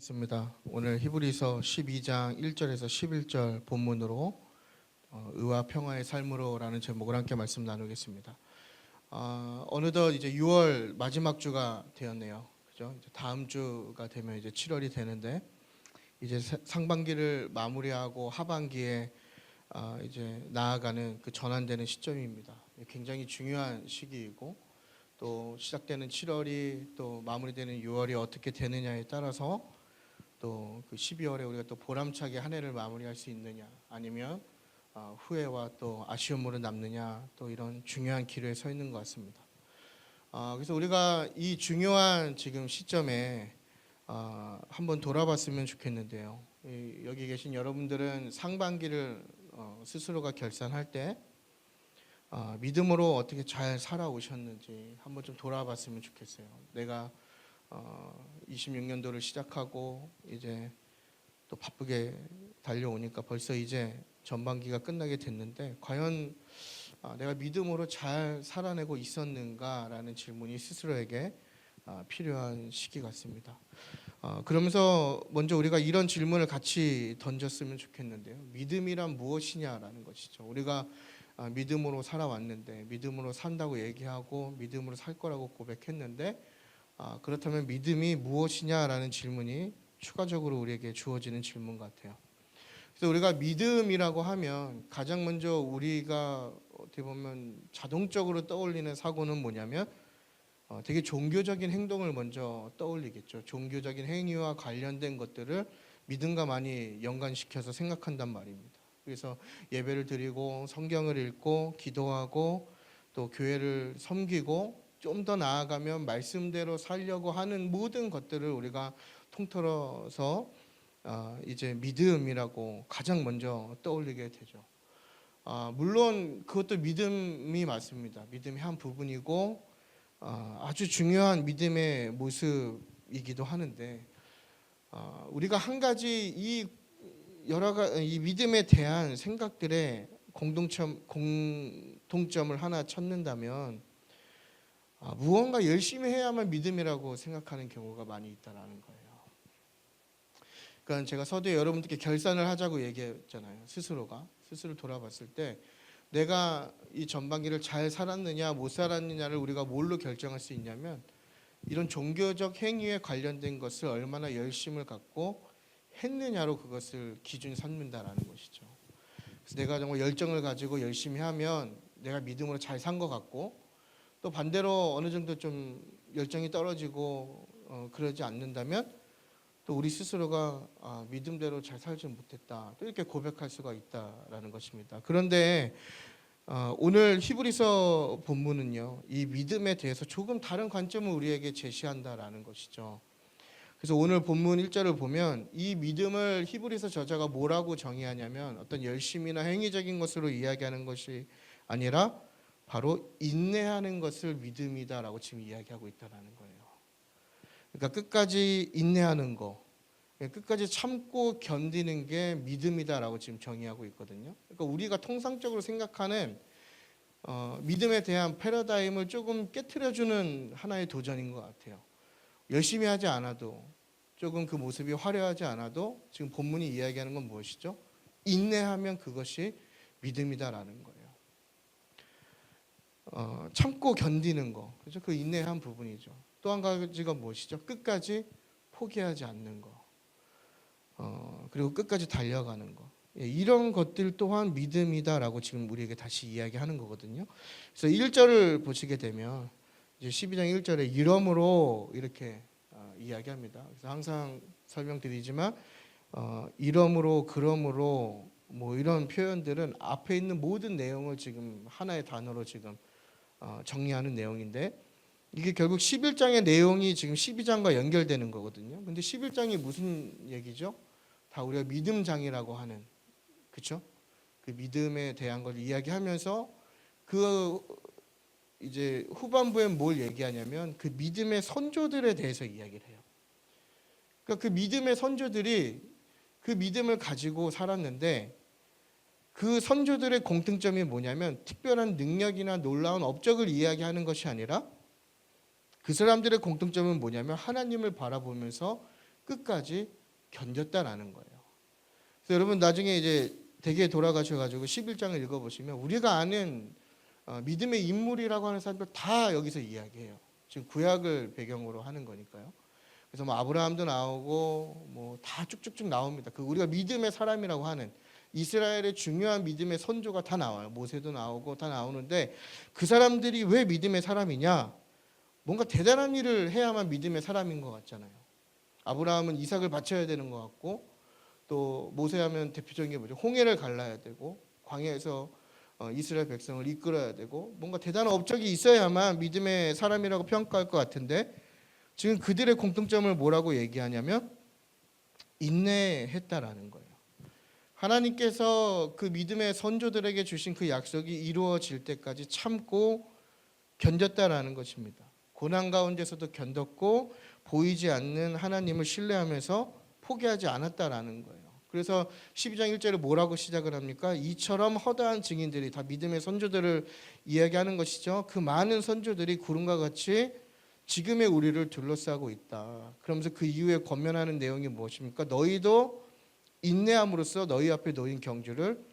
습니다. 오늘 히브리서 12장 1절에서 11절 본문으로 의와 평화의 삶으로라는 제목을 함께 말씀 나누겠습니다. 어느덧 이제 6월 마지막 주가 되었네요. 그죠? 이제 다음 주가 되면 이제 7월이 되는데 이제 상반기를 마무리하고 하반기에 이제 나아가는 그 전환되는 시점입니다. 굉장히 중요한 시기이고 또 시작되는 7월이 또 마무리되는 6월이 어떻게 되느냐에 따라서 또 그 12월에 우리가 또 보람차게 한 해를 마무리할 수 있느냐, 아니면 후회와 또 아쉬움으로 남느냐, 또 이런 중요한 기로에 서 있는 것 같습니다. 그래서 우리가 이 중요한 지금 시점에 한번 돌아봤으면 좋겠는데요. 여기 계신 여러분들은 상반기를 스스로가 결산할 때 믿음으로 어떻게 잘 살아오셨는지 한번 좀 돌아봤으면 좋겠어요. 내가 26년도를 시작하고 이제 또 바쁘게 달려오니까 벌써 이제 전반기가 끝나게 됐는데 과연 내가 믿음으로 잘 살아내고 있었는가라는 질문이 스스로에게 필요한 시기 같습니다. 그러면서 먼저 우리가 이런 질문을 같이 던졌으면 좋겠는데요. 믿음이란 무엇이냐라는 것이죠. 우리가 믿음으로 살아왔는데, 믿음으로 산다고 얘기하고 믿음으로 살 거라고 고백했는데, 그렇다면 믿음이 무엇이냐라는 질문이 추가적으로 우리에게 주어지는 질문 같아요. 그래서 우리가 믿음이라고 하면 가장 먼저 우리가 어떻게 보면 자동적으로 떠올리는 사고는 뭐냐면 되게 종교적인 행동을 먼저 떠올리겠죠. 종교적인 행위와 관련된 것들을 믿음과 많이 연관시켜서 생각한단 말입니다. 그래서 예배를 드리고 성경을 읽고 기도하고 또 교회를 섬기고 좀 더 나아가면 말씀대로 살려고 하는 모든 것들을 우리가 통틀어서 이제 믿음이라고 가장 먼저 떠올리게 되죠. 물론 그것도 믿음이 맞습니다. 믿음의 한 부분이고 아주 중요한 믿음의 모습이기도 하는데 우리가 한 가지 이 믿음에 대한 생각들의 공통점을 하나 찾는다면 무언가 열심히 해야만 믿음이라고 생각하는 경우가 많이 있다라는 거예요. 그러니까 제가 서두에 여러분들께 결산을 하자고 얘기했잖아요. 스스로 돌아봤을 때 내가 이 전반기를 잘 살았느냐 못 살았느냐를 우리가 뭘로 결정할 수 있냐면 이런 종교적 행위에 관련된 것을 얼마나 열심을 갖고 했느냐로 그것을 기준 삼는다라는 것이죠. 그래서 내가 정말 열정을 가지고 열심히 하면 내가 믿음으로 잘 산 것 같고, 또 반대로 어느 정도 좀 열정이 떨어지고 그러지 않는다면 또 우리 스스로가 믿음대로 잘 살지 못했다, 또 이렇게 고백할 수가 있다라는 것입니다. 그런데 오늘 히브리서 본문은요, 이 믿음에 대해서 조금 다른 관점을 우리에게 제시한다라는 것이죠. 그래서 오늘 본문 1절을 보면 이 믿음을 히브리서 저자가 뭐라고 정의하냐면 어떤 열심이나 행위적인 것으로 이야기하는 것이 아니라 바로 인내하는 것을 믿음이다라고 지금 이야기하고 있다는 거예요. 그러니까 끝까지 인내하는 거, 끝까지 참고 견디는 게 믿음이다라고 지금 정의하고 있거든요. 그러니까 우리가 통상적으로 생각하는 믿음에 대한 패러다임을 조금 깨트려주는 하나의 도전인 것 같아요. 열심히 하지 않아도, 조금 그 모습이 화려하지 않아도 지금 본문이 이야기하는 건 무엇이죠? 인내하면 그것이 믿음이다라는 거예요. 참고 견디는 거, 그렇죠? 그 인내의 한 부분이죠. 또 한 가지가 무엇이죠? 끝까지 포기하지 않는 거, 그리고 끝까지 달려가는 거. 이런 것들 또한 믿음이다라고 지금 우리에게 다시 이야기하는 거거든요. 그래서 1절을 보시게 되면 이제 12장 1절에 이러므로 이렇게 이야기합니다. 그래서 항상 설명드리지만 이러므로, 그러므로 뭐 이런 표현들은 앞에 있는 모든 내용을 지금 하나의 단어로 지금 정리하는 내용인데, 이게 결국 11장의 내용이 지금 12장과 연결되는 거거든요. 근데 11장이 무슨 얘기죠? 다 우리가 믿음장이라고 하는, 그렇죠? 그 믿음에 대한 걸 이야기하면서 그 이제 후반부에 뭘 얘기하냐면 그 믿음의 선조들에 대해서 이야기를 해요. 그러니까 그 믿음의 선조들이 그 믿음을 가지고 살았는데 그 선조들의 공통점이 뭐냐면 특별한 능력이나 놀라운 업적을 이야기하는 것이 아니라 그 사람들의 공통점은 뭐냐면 하나님을 바라보면서 끝까지 견뎠다라는 거예요. 그래서 여러분 나중에 이제 대개 돌아가셔가지고 11장을 읽어보시면 우리가 아는 믿음의 인물이라고 하는 사람들 다 여기서 이야기해요. 지금 구약을 배경으로 하는 거니까요. 그래서 뭐 아브라함도 나오고 뭐 다 쭉쭉쭉 나옵니다. 그 우리가 믿음의 사람이라고 하는 이스라엘의 중요한 믿음의 선조가 다 나와요. 모세도 나오고 다 나오는데 그 사람들이 왜 믿음의 사람이냐? 뭔가 대단한 일을 해야만 믿음의 사람인 것 같잖아요. 아브라함은 이삭을 바쳐야 되는 것 같고 또 모세하면 대표적인 게 뭐죠? 홍해를 갈라야 되고 광야에서 이스라엘 백성을 이끌어야 되고 뭔가 대단한 업적이 있어야만 믿음의 사람이라고 평가할 것 같은데 지금 그들의 공통점을 뭐라고 얘기하냐면 인내했다라는 거예요. 하나님께서 그 믿음의 선조들에게 주신 그 약속이 이루어질 때까지 참고 견뎠다라는 것입니다. 고난 가운데서도 견뎠고 보이지 않는 하나님을 신뢰하면서 포기하지 않았다라는 거예요. 그래서 12장 1절에 뭐라고 시작을 합니까? 이처럼 허다한 증인들이 다 믿음의 선조들을 이야기하는 것이죠. 그 많은 선조들이 구름과 같이 지금의 우리를 둘러싸고 있다. 그러면서 그 이후에 권면하는 내용이 무엇입니까? 너희도 인내함으로써 너희 앞에 놓인 경주를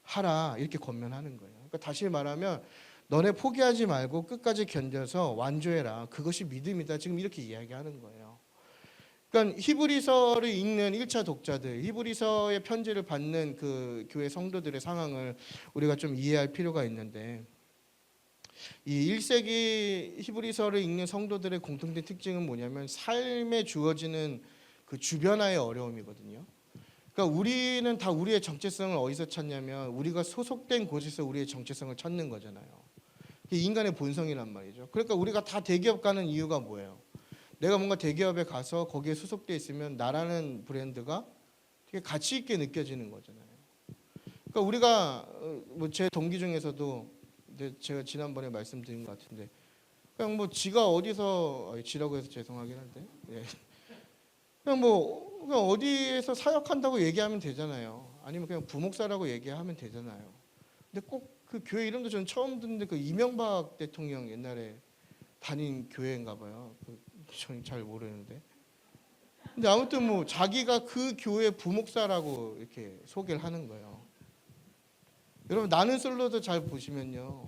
하라. 이렇게 권면하는 거예요. 그러니까 다시 말하면 너네 포기하지 말고 끝까지 견뎌서 완주해라. 그것이 믿음이다. 지금 이렇게 이야기하는 거예요. 그러니까 히브리서를 읽는 1차 독자들, 히브리서의 편지를 받는 그 교회 성도들의 상황을 우리가 좀 이해할 필요가 있는데 이 1세기 히브리서를 읽는 성도들의 공통된 특징은 뭐냐면 삶에 주어지는 그 주변화의 어려움이거든요. 그러니까 우리는 다 우리의 정체성을 어디서 찾냐면 우리가 소속된 곳에서 우리의 정체성을 찾는 거잖아요. 그게 인간의 본성이란 말이죠. 그러니까 우리가 다 대기업 가는 이유가 뭐예요? 내가 뭔가 대기업에 가서 거기에 소속돼 있으면 나라는 브랜드가 되게 가치 있게 느껴지는 거잖아요. 그러니까 우리가 뭐 제 동기 중에서도 제가 지난번에 말씀드린 것 같은데 그냥 뭐 지가 어디서 지라고 해서 죄송하긴 한데 그냥 어디에서 사역한다고 얘기하면 되잖아요. 아니면 그냥 부목사라고 얘기하면 되잖아요. 근데 꼭 그 교회 이름도 저는 처음 듣는데 그 이명박 대통령 옛날에 다닌 교회인가 봐요. 저는 잘 모르는데. 근데 아무튼 뭐 자기가 그 교회 부목사라고 이렇게 소개를 하는 거예요. 여러분 나는 솔로도 잘 보시면요.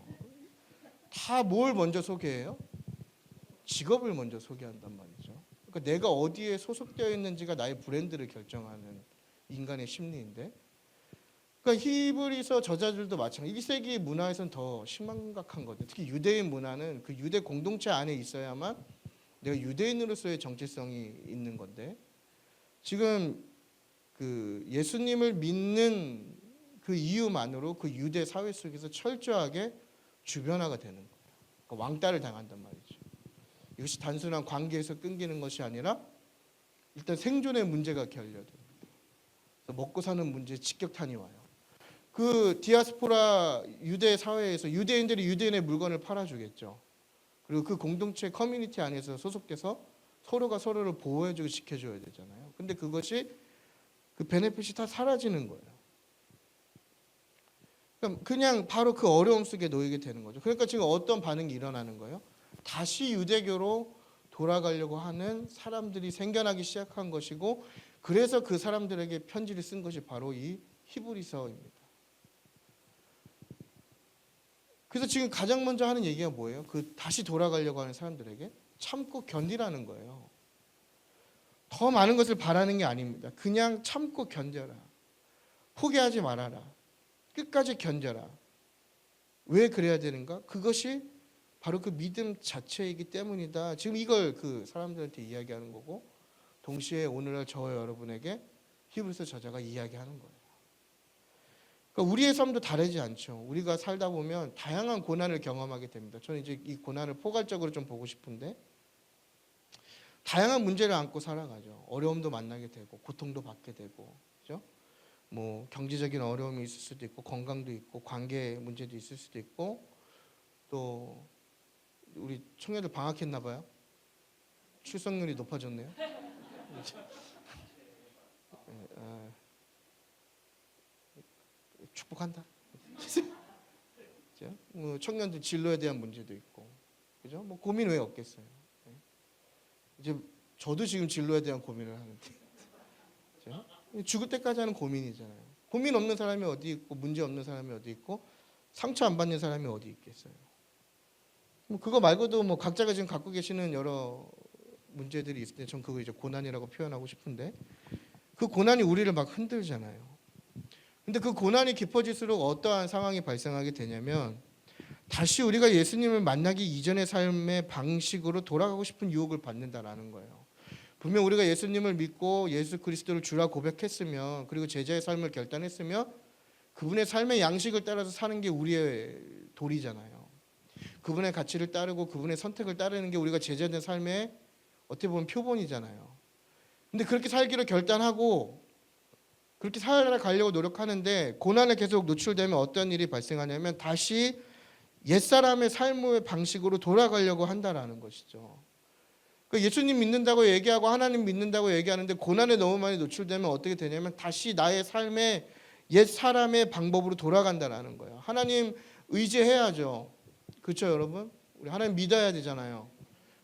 다 뭘 먼저 소개해요? 직업을 먼저 소개한단 말이죠. 그러니까 내가 어디에 소속되어 있는지가 나의 브랜드를 결정하는 인간의 심리인데 그러니까 히브리서 저자들도 마찬가지. 1세기 문화에서는 더 심각한 거죠. 특히 유대인 문화는 그 유대 공동체 안에 있어야만 내가 유대인으로서의 정체성이 있는 건데 지금 그 예수님을 믿는 그 이유만으로 그 유대 사회 속에서 철저하게 주변화가 되는 거예요. 그러니까 왕따를 당한단 말이죠. 이것이 단순한 관계에서 끊기는 것이 아니라 일단 생존의 문제가 결여됩니다. 먹고 사는 문제에 직격탄이 와요. 그 디아스포라 유대 사회에서 유대인들이 유대인의 물건을 팔아주겠죠. 그리고 그 공동체 커뮤니티 안에서 소속돼서 서로가 서로를 보호해주고 지켜줘야 되잖아요. 근데 그것이 그 베네핏이 다 사라지는 거예요. 그냥 바로 그 어려움 속에 놓이게 되는 거죠. 그러니까 지금 어떤 반응이 일어나는 거예요? 다시 유대교로 돌아가려고 하는 사람들이 생겨나기 시작한 것이고 그래서 그 사람들에게 편지를 쓴 것이 바로 이 히브리서입니다. 그래서 지금 가장 먼저 하는 얘기가 뭐예요? 그 다시 돌아가려고 하는 사람들에게 참고 견디라는 거예요. 더 많은 것을 바라는 게 아닙니다. 그냥 참고 견뎌라. 포기하지 말아라. 끝까지 견뎌라. 왜 그래야 되는가? 그것이 바로 그 믿음 자체이기 때문이다. 지금 이걸 그 사람들한테 이야기하는 거고 동시에 오늘날 저와 여러분에게 히브리서 저자가 이야기하는 거예요. 그러니까 우리의 삶도 다르지 않죠. 우리가 살다 보면 다양한 고난을 경험하게 됩니다. 저는 이제 이 고난을 포괄적으로 좀 보고 싶은데 다양한 문제를 안고 살아가죠. 어려움도 만나게 되고 고통도 받게 되고, 그죠? 뭐 경제적인 어려움이 있을 수도 있고 건강도 있고 관계 문제도 있을 수도 있고 또 우리 청년들 방학했나 봐요. 출석률이 높아졌네요. 축복한다. 그죠? 뭐 청년들 진로에 대한 문제도 있고, 그죠? 뭐 고민 왜 없겠어요. 이제 저도 지금 진로에 대한 고민을 하는데 그죠? 죽을 때까지 하는 고민이잖아요. 고민 없는 사람이 어디 있고 문제 없는 사람이 어디 있고 상처 안 받는 사람이 어디 있겠어요. 뭐 그거 말고도 뭐 각자가 지금 갖고 계시는 여러 문제들이 있을 때 전 그거 이제 고난이라고 표현하고 싶은데 그 고난이 우리를 막 흔들잖아요. 근데 그 고난이 깊어질수록 어떠한 상황이 발생하게 되냐면 다시 우리가 예수님을 만나기 이전의 삶의 방식으로 돌아가고 싶은 유혹을 받는다라는 거예요. 분명 우리가 예수님을 믿고 예수 그리스도를 주라 고백했으면 그리고 제자의 삶을 결단했으면 그분의 삶의 양식을 따라서 사는 게 우리의 도리잖아요. 그분의 가치를 따르고 그분의 선택을 따르는 게 우리가 제자된 삶의 어떻게 보면 표본이잖아요. 근데 그렇게 살기로 결단하고 그렇게 살아가려고 노력하는데 고난에 계속 노출되면 어떤 일이 발생하냐면 다시 옛사람의 삶의 방식으로 돌아가려고 한다라는 것이죠. 예수님 믿는다고 얘기하고 하나님 믿는다고 얘기하는데 고난에 너무 많이 노출되면 어떻게 되냐면 다시 나의 삶의 옛사람의 방법으로 돌아간다라는 거예요. 하나님 의지해야죠. 그렇죠, 여러분? 우리 하나님 믿어야 되잖아요.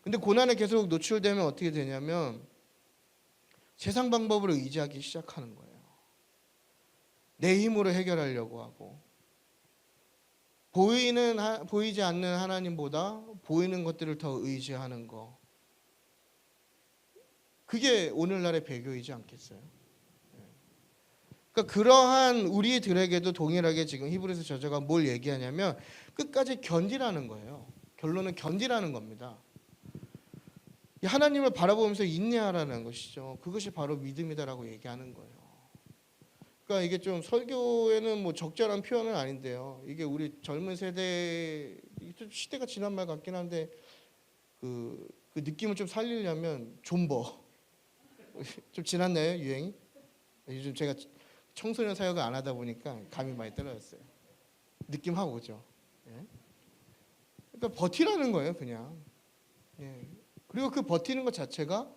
근데 고난에 계속 노출되면 어떻게 되냐면 세상 방법으로 의지하기 시작하는 거예요. 내 힘으로 해결하려고 하고 보이지 않는 하나님보다 보이는 것들을 더 의지하는 거. 그게 오늘날의 배교이지 않겠어요? 그러니까 그러한 우리들에게도 동일하게 지금 히브리서 저자가 뭘 얘기하냐면 끝까지 견디라는 거예요. 결론은 견디라는 겁니다. 하나님을 바라보면서 인내하라는 것이죠. 그것이 바로 믿음이다라고 얘기하는 거예요. 그러니까 이게 좀 설교에는 뭐 적절한 표현은 아닌데요. 이게 우리 젊은 세대 시대가 지난 말 같긴 한데 그 느낌을 좀 살리려면 존버 좀 지났나요 유행이? 요즘 제가 청소년 사역을 안 하다 보니까 감이 많이 떨어졌어요. 느낌 하고 오죠. 예? 그러니까 버티라는 거예요, 그냥. 예. 그리고 그 버티는 것 자체가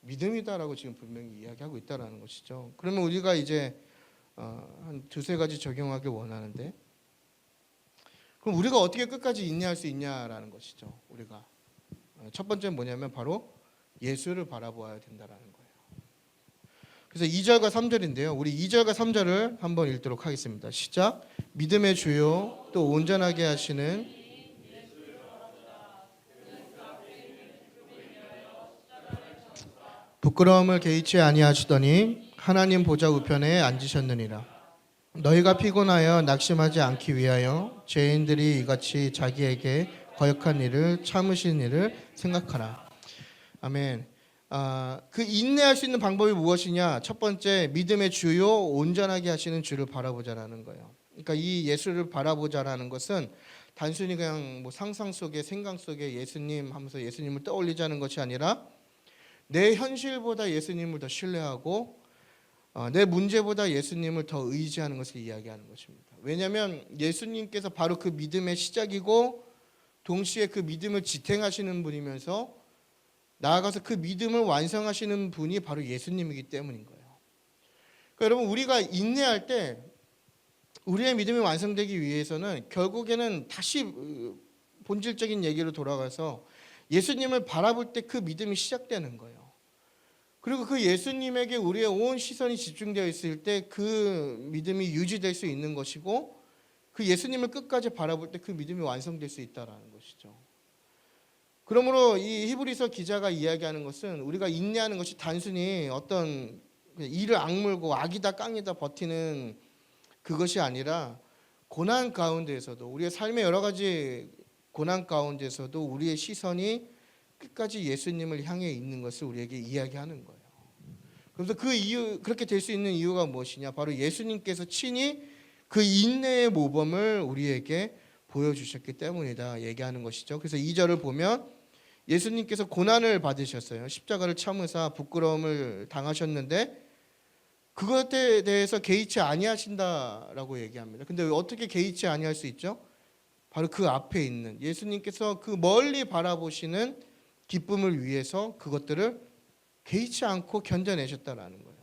믿음이다라고 지금 분명히 이야기하고 있다라는 것이죠. 그러면 우리가 이제 한 두세 가지 적용하길 원하는데 그럼 우리가 어떻게 끝까지 인내할 수 있냐라는 것이죠. 우리가 첫 번째는 뭐냐면 바로 예수를 바라보아야 된다라는 거예요. 그래서 2절과 3절인데요. 우리 2절과 3절을 한번 읽도록 하겠습니다. 시작. 믿음의 주요 또 온전하게 하시는 부끄러움을 개의치 아니하시더니 하나님 보좌 우편에 앉으셨느니라. 너희가 피곤하여 낙심하지 않기 위하여 죄인들이 이같이 자기에게 거역한 일을 참으신 일을 생각하라. 아멘. 그 인내할 수 있는 방법이 무엇이냐? 첫 번째, 믿음의 주요 온전하게 하시는 주를 바라보자라는 거예요. 그러니까 이 예수를 바라보자라는 것은 단순히 그냥 뭐 상상 속에 생각 속에 예수님 하면서 예수님을 떠올리자는 것이 아니라 내 현실보다 예수님을 더 신뢰하고 내 문제보다 예수님을 더 의지하는 것을 이야기하는 것입니다. 왜냐하면 예수님께서 바로 그 믿음의 시작이고 동시에 그 믿음을 지탱하시는 분이면서 나아가서 그 믿음을 완성하시는 분이 바로 예수님이기 때문인 거예요. 그러니까 여러분 우리가 인내할 때 우리의 믿음이 완성되기 위해서는 결국에는 다시 본질적인 얘기로 돌아가서 예수님을 바라볼 때 그 믿음이 시작되는 거예요. 그리고 그 예수님에게 우리의 온 시선이 집중되어 있을 때 그 믿음이 유지될 수 있는 것이고 그 예수님을 끝까지 바라볼 때 그 믿음이 완성될 수 있다는 것이죠. 그러므로 이 히브리서 기자가 이야기하는 것은 우리가 인내하는 것이 단순히 어떤 이를 악물고 악이다 깡이다 버티는 그것이 아니라 고난 가운데에서도 우리의 삶의 여러 가지 고난 가운데서도 우리의 시선이 끝까지 예수님을 향해 있는 것을 우리에게 이야기하는 거예요. 그래서 그 이유 그렇게 될 수 있는 이유가 무엇이냐? 바로 예수님께서 친히 그 인내의 모범을 우리에게 보여주셨기 때문이다 얘기하는 것이죠. 그래서 2절을 보면 예수님께서 고난을 받으셨어요. 십자가를 참으사 부끄러움을 당하셨는데 그것에 대해서 개의치 아니하신다라고 얘기합니다. 근데 어떻게 개의치 아니할 수 있죠? 바로 그 앞에 있는 예수님께서 그 멀리 바라보시는 기쁨을 위해서 그것들을 개의치 않고 견뎌내셨다라는 거예요.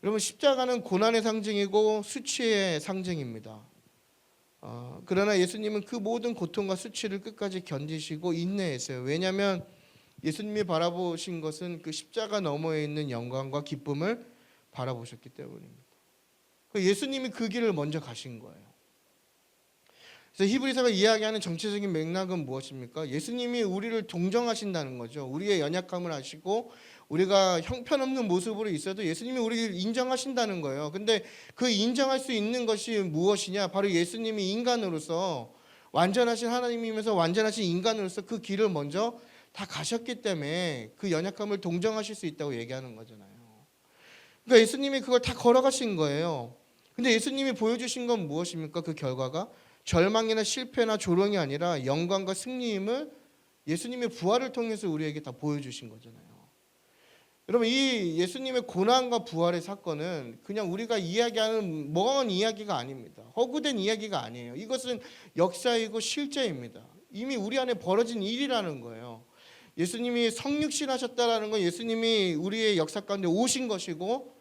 여러분 십자가는 고난의 상징이고 수치의 상징입니다. 그러나 예수님은 그 모든 고통과 수치를 끝까지 견디시고 인내했어요. 왜냐하면 예수님이 바라보신 것은 그 십자가 너머에 있는 영광과 기쁨을 바라보셨기 때문입니다. 예수님이 그 길을 먼저 가신 거예요. 그래서 히브리서가 이야기하는 정체적인 맥락은 무엇입니까? 예수님이 우리를 동정하신다는 거죠. 우리의 연약함을 아시고 우리가 형편없는 모습으로 있어도 예수님이 우리를 인정하신다는 거예요. 근데 그 인정할 수 있는 것이 무엇이냐? 바로 예수님이 인간으로서 완전하신 하나님이면서 완전하신 인간으로서 그 길을 먼저 다 가셨기 때문에 그 연약함을 동정하실 수 있다고 얘기하는 거잖아요. 그러니까 예수님이 그걸 다 걸어가신 거예요. 근데 예수님이 보여주신 건 무엇입니까? 그 결과가 절망이나 실패나 조롱이 아니라 영광과 승리임을 예수님의 부활을 통해서 우리에게 다 보여주신 거잖아요. 여러분, 이 예수님의 고난과 부활의 사건은 그냥 우리가 이야기하는 먼 이야기가 아닙니다. 허구된 이야기가 아니에요. 이것은 역사이고 실제입니다. 이미 우리 안에 벌어진 일이라는 거예요. 예수님이 성육신하셨다라는 건 예수님이 우리의 역사 가운데 오신 것이고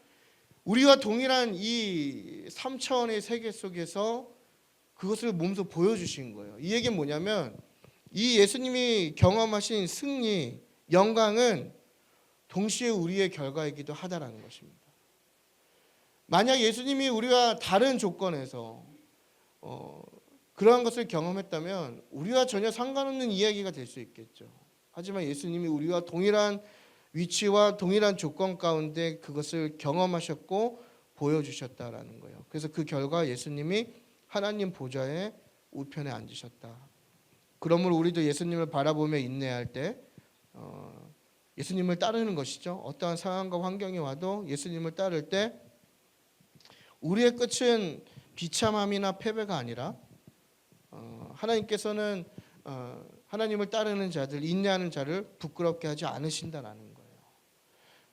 우리와 동일한 이 3차원의 세계 속에서 그것을 몸소 보여주신 거예요. 이 얘기는 뭐냐면 이 예수님이 경험하신 승리, 영광은 동시에 우리의 결과이기도 하다라는 것입니다. 만약 예수님이 우리와 다른 조건에서 그러한 것을 경험했다면 우리와 전혀 상관없는 이야기가 될 수 있겠죠. 하지만 예수님이 우리와 동일한 위치와 동일한 조건 가운데 그것을 경험하셨고 보여주셨다라는 거예요. 그래서 그 결과 예수님이 하나님 보좌의 우편에 앉으셨다. 그러므로 우리도 예수님을 바라보며 인내할 때 예수님을 따르는 것이죠. 어떠한 상황과 환경이 와도 예수님을 따를 때 우리의 끝은 비참함이나 패배가 아니라 하나님께서는 하나님을 따르는 자들, 인내하는 자를 부끄럽게 하지 않으신다라는 거예요.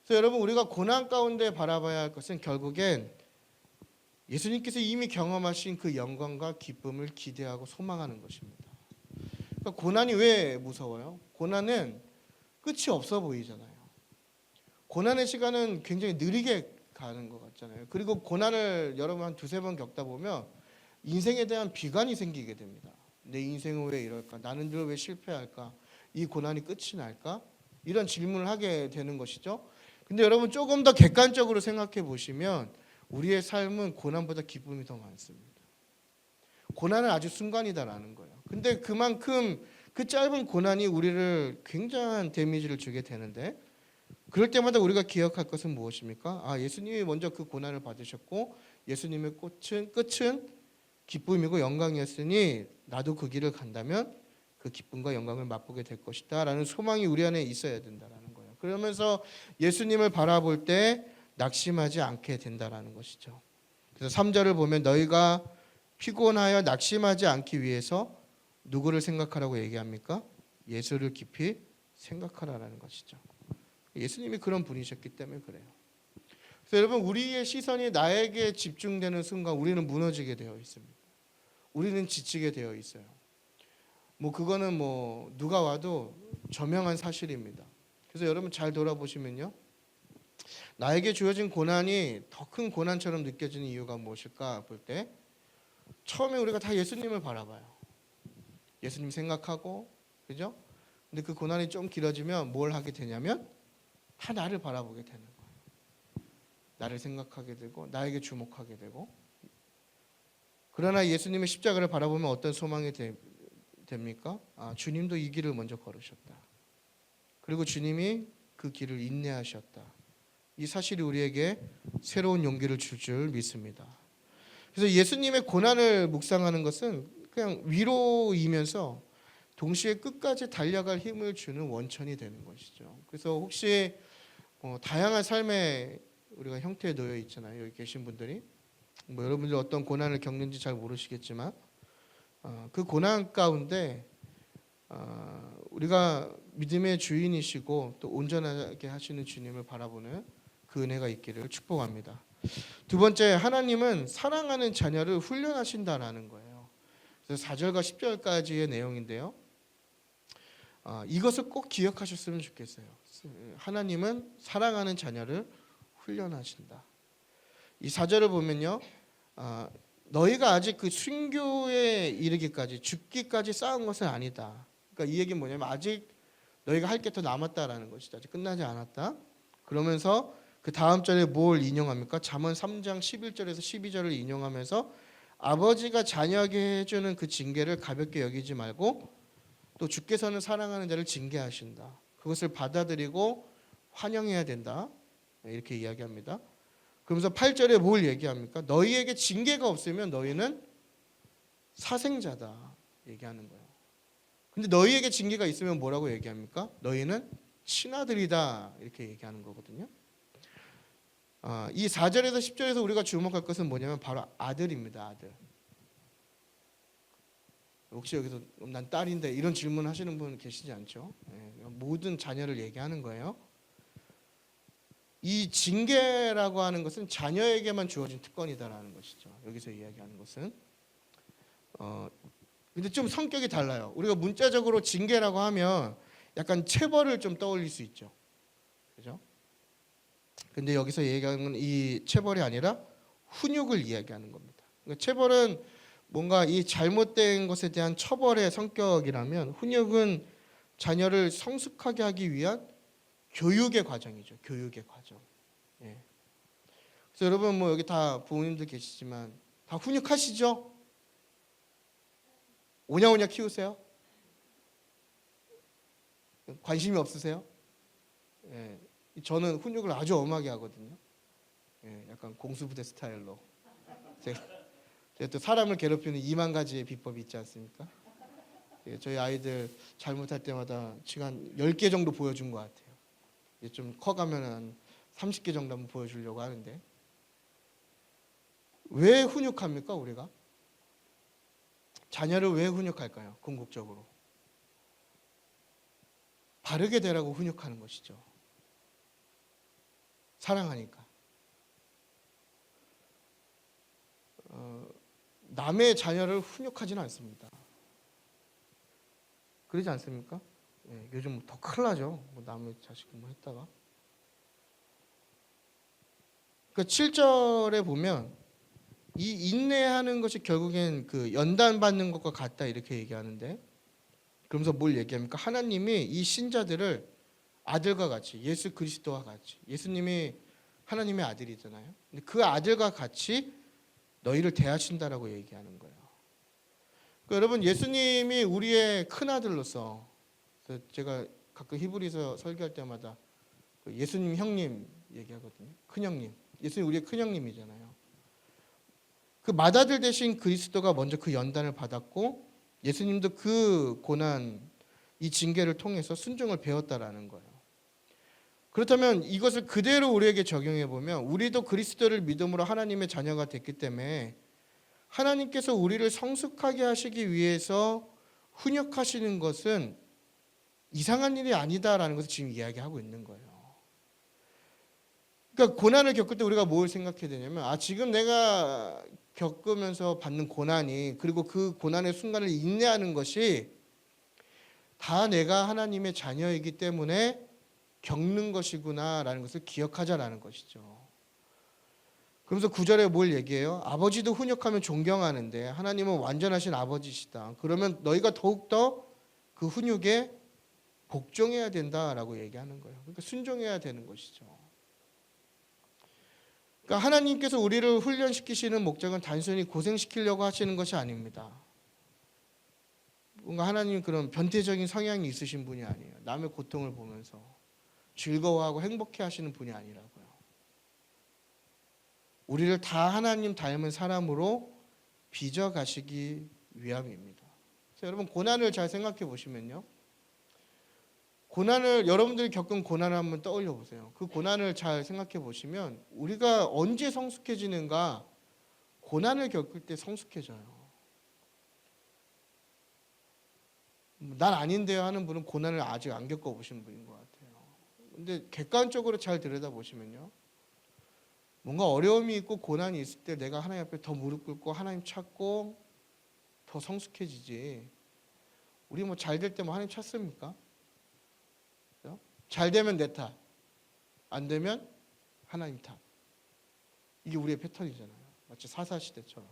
그래서 여러분, 우리가 고난 가운데 바라봐야 할 것은 결국엔 예수님께서 이미 경험하신 그 영광과 기쁨을 기대하고 소망하는 것입니다. 그러니까 고난이 왜 무서워요? 고난은 끝이 없어 보이잖아요. 고난의 시간은 굉장히 느리게 가는 것 같잖아요. 그리고 고난을 여러분 한 두세 번 겪다 보면 인생에 대한 비관이 생기게 됩니다. 내 인생은 왜 이럴까? 나는 늘 왜 실패할까? 이 고난이 끝이 날까? 이런 질문을 하게 되는 것이죠. 근데 여러분 조금 더 객관적으로 생각해 보시면 우리의 삶은 고난보다 기쁨이 더 많습니다. 고난은 아주 순간이다라는 거예요. 근데 그만큼 그 짧은 고난이 우리를 굉장한 데미지를 주게 되는데 그럴 때마다 우리가 기억할 것은 무엇입니까? 예수님이 먼저 그 고난을 받으셨고 예수님의 끝은 기쁨이고 영광이었으니 나도 그 길을 간다면 그 기쁨과 영광을 맛보게 될 것이다 라는 소망이 우리 안에 있어야 된다라는 거예요. 그러면서 예수님을 바라볼 때 낙심하지 않게 된다라는 것이죠. 그래서 3절을 보면 너희가 피곤하여 낙심하지 않기 위해서 누구를 생각하라고 얘기합니까? 예수를 깊이 생각하라는 것이죠. 예수님이 그런 분이셨기 때문에 그래요. 그래서 여러분, 우리의 시선이 나에게 집중되는 순간 우리는 무너지게 되어 있습니다. 우리는 지치게 되어 있어요. 그거는 누가 와도 저명한 사실입니다. 그래서 여러분 잘 돌아보시면요, 나에게 주어진 고난이 더 큰 고난처럼 느껴지는 이유가 무엇일까 볼 때 처음에 우리가 다 예수님을 바라봐요. 예수님 생각하고, 그죠? 근데 그 고난이 좀 길어지면 뭘 하게 되냐면 다 나를 바라보게 되는 거예요. 나를 생각하게 되고 나에게 주목하게 되고. 그러나 예수님의 십자가를 바라보면 어떤 소망이 됩니까? 주님도 이 길을 먼저 걸으셨다. 그리고 주님이 그 길을 인내하셨다. 이 사실이 우리에게 새로운 용기를 줄 믿습니다. 그래서 예수님의 고난을 묵상하는 것은 그냥 위로이면서 동시에 끝까지 달려갈 힘을 주는 원천이 되는 것이죠. 그래서 혹시 다양한 삶의 우리가 형태에 놓여 있잖아요. 여기 계신 분들이 여러분들 어떤 고난을 겪는지 잘 모르시겠지만 그 고난 가운데 우리가 믿음의 주인이시고 또 온전하게 하시는 주님을 바라보는 그 은혜가 있기를 축복합니다. 두 번째, 하나님은 사랑하는 자녀를 훈련하신다라는 거예요. 그래서 4절과 10절까지의 내용인데요. 이것을 꼭 기억하셨으면 좋겠어요. 하나님은 사랑하는 자녀를 훈련하신다. 이 4절을 보면요, 너희가 아직 그 순교에 이르기까지 죽기까지 쌓은 것은 아니다. 그러니까 이 얘기는 뭐냐면 아직 너희가 할 게 더 남았다라는 것이죠. 아직 끝나지 않았다. 그러면서 그 다음 절에 뭘 인용합니까? 잠언 3장 11절에서 12절을 인용하면서 아버지가 자녀에게 해주는 그 징계를 가볍게 여기지 말고 또 주께서는 사랑하는 자를 징계하신다. 그것을 받아들이고 환영해야 된다. 이렇게 이야기합니다. 그러면서 8절에 뭘 얘기합니까? 너희에게 징계가 없으면 너희는 사생자다 얘기하는 거예요. 근데 너희에게 징계가 있으면 뭐라고 얘기합니까? 너희는 친아들이다 이렇게 얘기하는 거거든요. 이 4절에서 10절에서 우리가 주목할 것은 뭐냐면 바로 아들입니다. 아들. 혹시 여기서 난 딸인데 이런 질문 하시는 분 계시지 않죠? 모든 자녀를 얘기하는 거예요. 이 징계라고 하는 것은 자녀에게만 주어진 특권이다라는 것이죠. 여기서 이야기하는 것은 근데 좀 성격이 달라요. 우리가 문자적으로 징계라고 하면 약간 체벌을 좀 떠올릴 수 있죠. 그죠? 근데 여기서 얘기하는 건 이 체벌이 아니라 훈육을 이야기하는 겁니다. 그러니까 체벌은 뭔가 이 잘못된 것에 대한 처벌의 성격이라면 훈육은 자녀를 성숙하게 하기 위한 교육의 과정이죠. 교육의 과정. 예. 그래서 여러분 뭐 여기 다 부모님들 계시지만 다 훈육하시죠? 오냐오냐 키우세요? 관심이 없으세요? 예. 저는 훈육을 아주 엄하게 하거든요. 예. 약간 공수부대 스타일로. 제가 또 사람을 괴롭히는 2만 가지의 비법이 있지 않습니까? 예. 저희 아이들 잘못할 때마다 시간 10개 정도 보여준 것 같아요. 좀 커가면 한 30개 정도 한번 보여주려고 하는데 왜 훈육합니까 우리가? 자녀를 왜 훈육할까요? 궁극적으로 바르게 되라고 훈육하는 것이죠. 사랑하니까. 남의 자녀를 훈육하지는 않습니다. 그러지 않습니까? 예, 요즘 더 큰일 나죠. 뭐 남의 자식 뭐 했다가. 그 7절에 보면 이 인내하는 것이 결국엔 그 연단 받는 것과 같다 이렇게 얘기하는데 그러면서 뭘 얘기합니까? 하나님이 이 신자들을 아들과 같이 예수 그리스도와 같이 예수님이 하나님의 아들이잖아요. 근데 그 아들과 같이 너희를 대하신다라고 얘기하는 거예요. 그러니까 여러분 예수님이 우리의 큰 아들로서 제가 가끔 히브리서 설교할 때마다 예수님 형님 얘기하거든요. 큰 형님. 예수님 우리의 큰 형님이잖아요. 그 맏아들 대신 그리스도가 먼저 그 연단을 받았고 예수님도 그 고난, 이 징계를 통해서 순종을 배웠다라는 거예요. 그렇다면 이것을 그대로 우리에게 적용해 보면 우리도 그리스도를 믿음으로 하나님의 자녀가 됐기 때문에 하나님께서 우리를 성숙하게 하시기 위해서 훈육하시는 것은 이상한 일이 아니다라는 것을 지금 이야기하고 있는 거예요. 그러니까 고난을 겪을 때 우리가 뭘 생각해야 되냐면 지금 내가 겪으면서 받는 고난이 그리고 그 고난의 순간을 인내하는 것이 다 내가 하나님의 자녀이기 때문에 겪는 것이구나라는 것을 기억하자라는 것이죠. 그러면서 9절에 뭘 얘기해요? 아버지도 훈육하면 존경하는데 하나님은 완전하신 아버지시다. 그러면 너희가 더욱더 그 훈육에 복종해야 된다라고 얘기하는 거예요. 그러니까 순종해야 되는 것이죠. 그러니까 하나님께서 우리를 훈련시키시는 목적은 단순히 고생시키려고 하시는 것이 아닙니다. 뭔가 하나님 그런 변태적인 성향이 있으신 분이 아니에요. 남의 고통을 보면서 즐거워하고 행복해 하시는 분이 아니라고요. 우리를 다 하나님 닮은 사람으로 빚어가시기 위함입니다. 그래서 여러분 고난을 잘 생각해 보시면요. 여러분들이 겪은 고난을 한번 떠올려 보세요. 그 고난을 잘 생각해 보시면 우리가 언제 성숙해지는가? 고난을 겪을 때 성숙해져요. 난 아닌데요 하는 분은 고난을 아직 안 겪어보신 분인 것 같아요. 근데 객관적으로 잘 들여다보시면요. 뭔가 어려움이 있고 고난이 있을 때 내가 하나님 앞에 더 무릎 꿇고 하나님 찾고 더 성숙해지지. 우리 뭐 잘 될 때 뭐 하나님 찾습니까? 잘 되면 내 탓, 안 되면 하나님 탓. 이게 우리의 패턴이잖아요. 마치 사사시대처럼.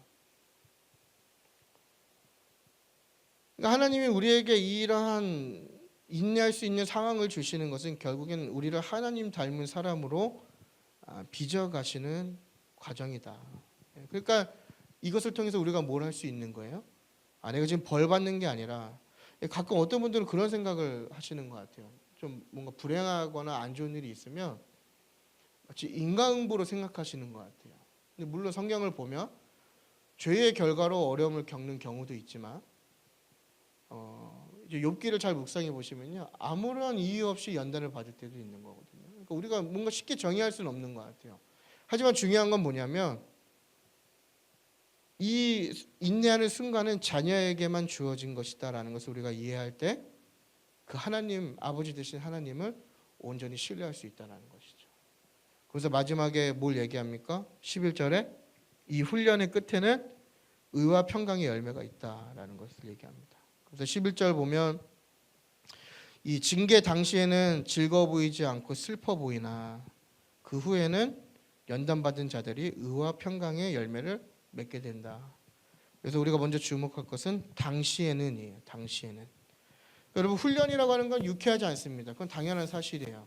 그러니까 하나님이 우리에게 이러한 인내할 수 있는 상황을 주시는 것은 결국엔 우리를 하나님 닮은 사람으로 빚어가시는 과정이다. 그러니까 이것을 통해서 우리가 뭘 할 수 있는 거예요? 내가 지금 벌 받는 게 아니라, 가끔 어떤 분들은 그런 생각을 하시는 것 같아요. 좀 뭔가 불행하거나 안 좋은 일이 있으면 마치 인과응보로 생각하시는 것 같아요. 근데 물론 성경을 보면 죄의 결과로 어려움을 겪는 경우도 있지만, 이제 욥기를 잘 묵상해 보시면요, 아무런 이유 없이 연단을 받을 때도 있는 거거든요. 그러니까 우리가 뭔가 쉽게 정의할 수는 없는 것 같아요. 하지만 중요한 건 뭐냐면, 이 인내하는 순간은 자녀에게만 주어진 것이다라는 것을 우리가 이해할 때 그 하나님, 아버지 되신 하나님을 온전히 신뢰할 수 있다는 것이죠. 그래서 마지막에 뭘 얘기합니까? 11절에 이 훈련의 끝에는 의와 평강의 열매가 있다라는 것을 얘기합니다. 그래서 11절 보면 이 징계 당시에는 즐거워 보이지 않고 슬퍼 보이나 그 후에는 연단받은 자들이 의와 평강의 열매를 맺게 된다. 그래서 우리가 먼저 주목할 것은 당시에는이에요. 당시에는. 여러분, 훈련이라고 하는 건 유쾌하지 않습니다. 그건 당연한 사실이에요.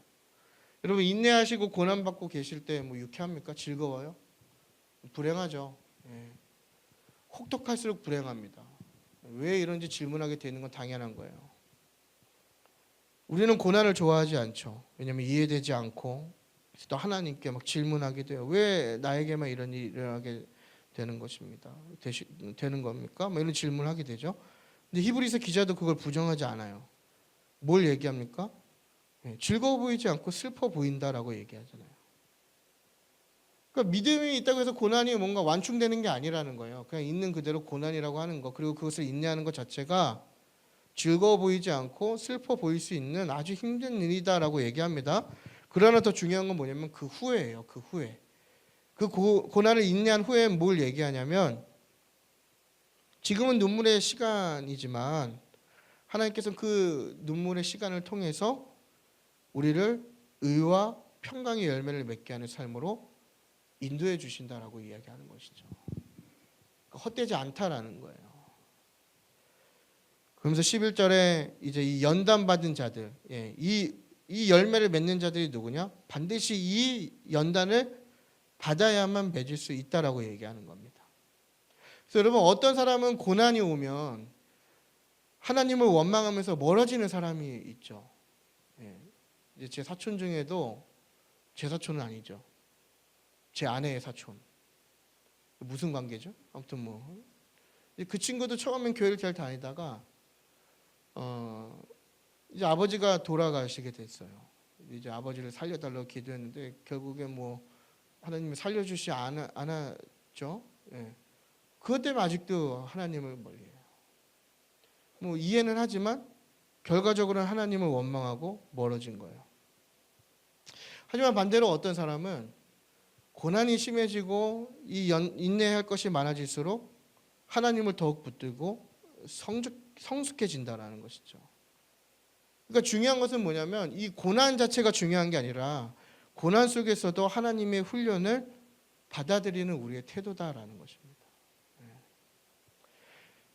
여러분, 인내하시고 고난받고 계실 때 뭐 유쾌합니까? 즐거워요? 불행하죠. 예. 혹독할수록 불행합니다. 왜 이런지 질문하게 되는 건 당연한 거예요. 우리는 고난을 좋아하지 않죠. 왜냐하면 이해되지 않고 또 하나님께 막 질문하게 돼요. 왜 나에게만 이런 일이 일어나게 되는 것입니다. 되는 겁니까? 뭐 이런 질문을 하게 되죠. 근데 히브리서 기자도 그걸 부정하지 않아요. 뭘 얘기합니까? 즐거워 보이지 않고 슬퍼 보인다라고 얘기하잖아요. 그러니까 믿음이 있다고 해서 고난이 뭔가 완충되는 게 아니라는 거예요. 그냥 있는 그대로 고난이라고 하는 거, 그리고 그것을 인내하는 것 자체가 즐거워 보이지 않고 슬퍼 보일 수 있는 아주 힘든 일이다라고 얘기합니다. 그러나 더 중요한 건 뭐냐면 그 후에예요. 그 후에. 그 고난을 인내한 후에 뭘 얘기하냐면, 지금은 눈물의 시간이지만 하나님께서는 그 눈물의 시간을 통해서 우리를 의와 평강의 열매를 맺게 하는 삶으로 인도해 주신다라고 이야기하는 것이죠. 그러니까 헛되지 않다라는 거예요. 그러면서 11절에 이제 이 연단받은 자들, 이 열매를 맺는 자들이 누구냐? 반드시 이 연단을 받아야만 맺을 수 있다라고 얘기하는 겁니다. 그래서 여러분, 어떤 사람은 고난이 오면 하나님을 원망하면서 멀어지는 사람이 있죠. 이제 제 사촌 중에도, 제 사촌은 아니죠. 제 아내의 사촌. 무슨 관계죠? 아무튼 뭐 그 친구도 처음엔 교회를 잘 다니다가 이제 아버지가 돌아가시게 됐어요. 이제 아버지를 살려달라고 기도했는데 결국에 뭐 하나님이 살려주시 않았죠. 그것 때문에 아직도 하나님을 멀리해요. 뭐 이해는 하지만 결과적으로는 하나님을 원망하고 멀어진 거예요. 하지만 반대로 어떤 사람은 고난이 심해지고 인내할 것이 많아질수록 하나님을 더욱 붙들고 성숙해진다라는 것이죠. 그러니까 중요한 것은 뭐냐면 이 고난 자체가 중요한 게 아니라 고난 속에서도 하나님의 훈련을 받아들이는 우리의 태도다라는 것입니다.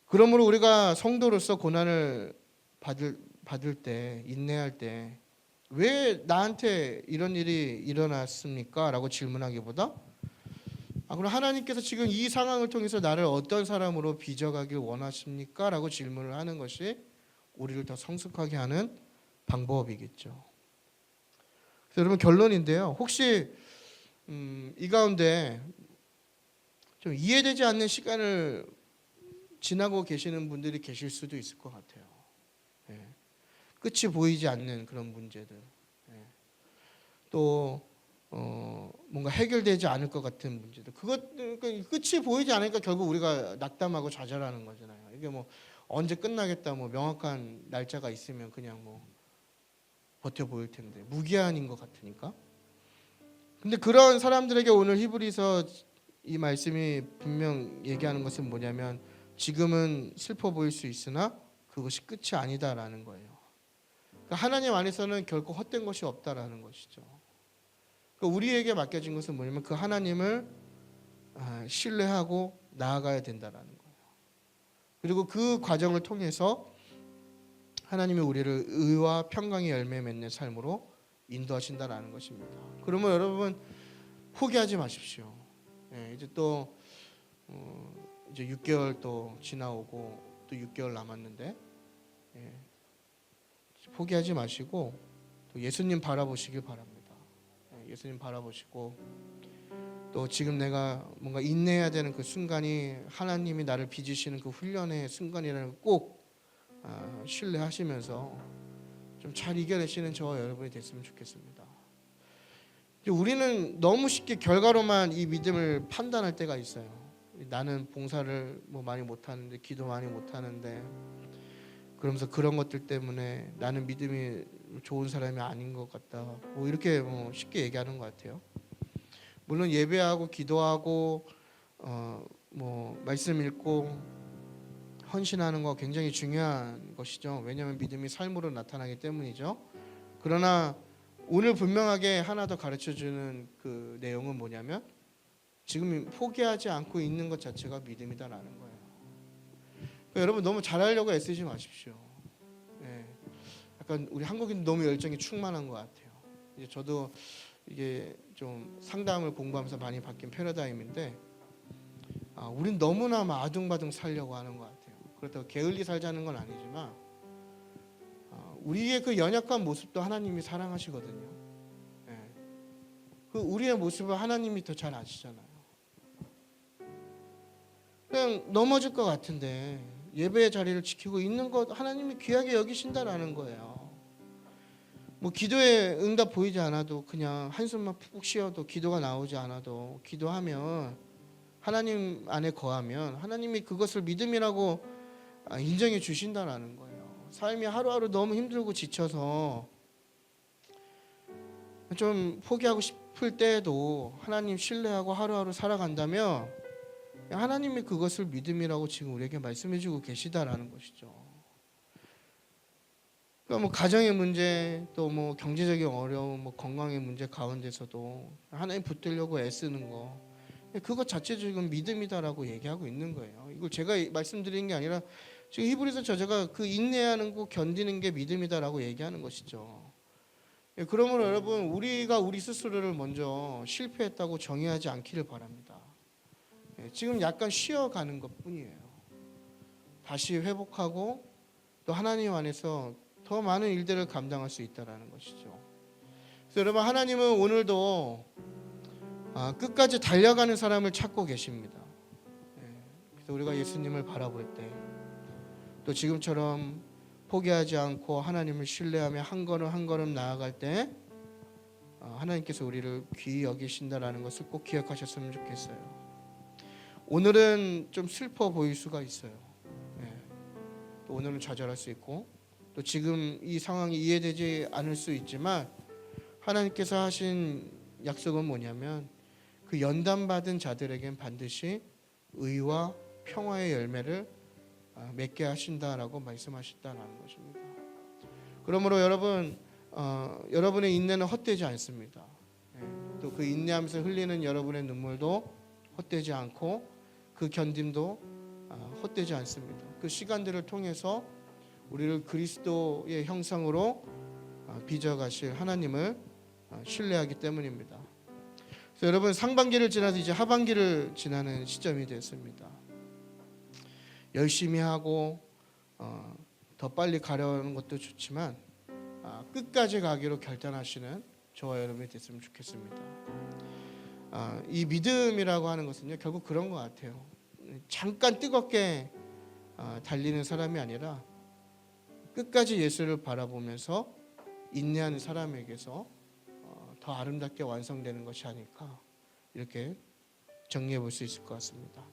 그러므로 우리가 성도로서 고난을 받을 때, 인내할 때 왜 나한테 이런 일이 일어났습니까? 라고 질문하기보다 그럼 하나님께서 지금 이 상황을 통해서 나를 어떤 사람으로 빚어가길 원하십니까? 라고 질문을 하는 것이 우리를 더 성숙하게 하는 방법이겠죠. 그래서 여러분, 결론인데요. 혹시 이 가운데 좀 이해되지 않는 시간을 지나고 계시는 분들이 계실 수도 있을 것 같아요. 끝이 보이지 않는 그런 문제들, 또 뭔가 해결되지 않을 것 같은 문제들, 그러니까 끝이 보이지 않으니까 결국 우리가 낙담하고 좌절하는 거잖아요. 이게 뭐 언제 끝나겠다, 뭐 명확한 날짜가 있으면 그냥 뭐 버텨 보일 텐데 무기한인 것 같으니까. 근데 그런 사람들에게 오늘 히브리서 이 말씀이 분명 얘기하는 것은 뭐냐면 지금은 슬퍼 보일 수 있으나 그것이 끝이 아니다라는 거예요. 그러니까 하나님 안에서는 결코 헛된 것이 없다라는 것이죠. 그러니까 우리에게 맡겨진 것은 뭐냐면 그 하나님을 신뢰하고 나아가야 된다라는 거예요. 그리고 그 과정을 통해서 하나님이 우리를 의와 평강의 열매 맺는 삶으로 인도하신다라는 것입니다. 그러면 여러분 포기하지 마십시오. 이제 또 이제 6개월 또 지나오고 또 6개월 남았는데 포기하지 마시고 또 예수님 바라보시길 바랍니다. 예수님 바라보시고 또 지금 내가 뭔가 인내해야 되는 그 순간이 하나님이 나를 빚으시는 그 훈련의 순간이라는 걸 꼭 신뢰하시면서 좀 잘 이겨내시는 저와 여러분이 됐으면 좋겠습니다. 우리는 너무 쉽게 결과로만 이 믿음을 판단할 때가 있어요. 나는 봉사를 뭐 많이 못하는데, 기도 많이 못하는데, 그러면서 그런 것들 때문에 나는 믿음이 좋은 사람이 아닌 것 같다, 뭐 이렇게 쉽게 얘기하는 것 같아요. 물론 예배하고 기도하고 뭐 말씀 읽고 헌신하는 거 굉장히 중요한 것이죠. 왜냐하면 믿음이 삶으로 나타나기 때문이죠. 그러나 오늘 분명하게 하나 더 가르쳐주는 그 내용은 뭐냐면 지금 포기하지 않고 있는 것 자체가 믿음이다라는 거예요. 그러니까 여러분 너무 잘하려고 애쓰지 마십시오. 약간 우리 한국인 너무 열정이 충만한 것 같아요. 이제 저도 이게 좀 상담을 공부하면서 많이 바뀐 패러다임인데, 우린 너무나 아둥바둥 살려고 하는 것 같아요. 그렇다고 게을리 살자는 건 아니지만 우리의 그 연약한 모습도 하나님이 사랑하시거든요. 그 우리의 모습을 하나님이 더 잘 아시잖아요. 그냥 넘어질 것 같은데 예배의 자리를 지키고 있는 것 하나님이 귀하게 여기신다라는 거예요. 뭐 기도에 응답 보이지 않아도 그냥 한숨만 푹 쉬어도, 기도가 나오지 않아도 기도하면, 하나님 안에 거하면 하나님이 그것을 믿음이라고 인정해 주신다라는 거예요. 삶이 하루하루 너무 힘들고 지쳐서 좀 포기하고 싶을 때에도 하나님 신뢰하고 하루하루 살아간다면 하나님이 그것을 믿음이라고 지금 우리에게 말씀해 주고 계시다라는 것이죠. 그러니까 뭐 가정의 문제, 또 뭐 경제적인 어려움, 뭐 건강의 문제 가운데서도 하나님 붙들려고 애쓰는 거, 그것 자체 지금 믿음이다라고 얘기하고 있는 거예요. 이걸 제가 말씀드리는 게 아니라 지금 히브리서 저자가 그 인내하는 거, 견디는 게 믿음이다라고 얘기하는 것이죠. 그러므로 여러분 우리가 우리 스스로를 먼저 실패했다고 정의하지 않기를 바랍니다. 지금 약간 쉬어가는 것뿐이에요. 다시 회복하고 또 하나님 안에서 더 많은 일들을 감당할 수 있다라는 것이죠. 그래서 여러분 하나님은 오늘도 끝까지 달려가는 사람을 찾고 계십니다. 그래서 우리가 예수님을 바라볼 때 또 지금처럼 포기하지 않고 하나님을 신뢰하며 한 걸음 한 걸음 나아갈 때 하나님께서 우리를 귀히 여기신다라는 것을 꼭 기억하셨으면 좋겠어요. 오늘은 좀 슬퍼 보일 수가 있어요. 또 오늘은 좌절할 수 있고 또 지금 이 상황이 이해되지 않을 수 있지만 하나님께서 하신 약속은 뭐냐면 그 연단받은 자들에겐 반드시 의와 평화의 열매를 맺게 하신다라고 말씀하셨다는 것입니다. 그러므로 여러분 여러분의 인내는 헛되지 않습니다. 또 그 인내하면서 흘리는 여러분의 눈물도 헛되지 않고 그 견딤도 헛되지 않습니다. 그 시간들을 통해서 우리를 그리스도의 형상으로 빚어가실 하나님을 신뢰하기 때문입니다. 그래서 여러분 상반기를 지나서 이제 하반기를 지나는 시점이 됐습니다. 열심히 하고 더 빨리 가려는 것도 좋지만 끝까지 가기로 결단하시는 저와 여러분이 됐으면 좋겠습니다. 이 믿음이라고 하는 것은요 결국 그런 것 같아요. 잠깐 뜨겁게 달리는 사람이 아니라 끝까지 예수를 바라보면서 인내하는 사람에게서 더 아름답게 완성되는 것이 아닐까, 이렇게 정리해 볼 수 있을 것 같습니다.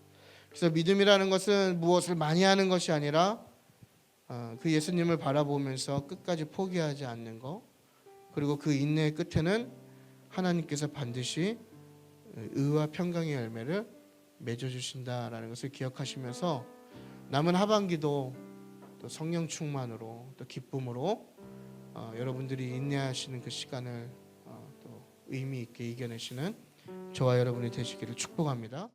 그래서 믿음이라는 것은 무엇을 많이 하는 것이 아니라 그 예수님을 바라보면서 끝까지 포기하지 않는 것, 그리고 그 인내의 끝에는 하나님께서 반드시 의와 평강의 열매를 맺어주신다라는 것을 기억하시면서 남은 하반기도 또 성령 충만으로 또 기쁨으로 여러분들이 인내하시는 그 시간을 또 의미 있게 이겨내시는 저와 여러분이 되시기를 축복합니다.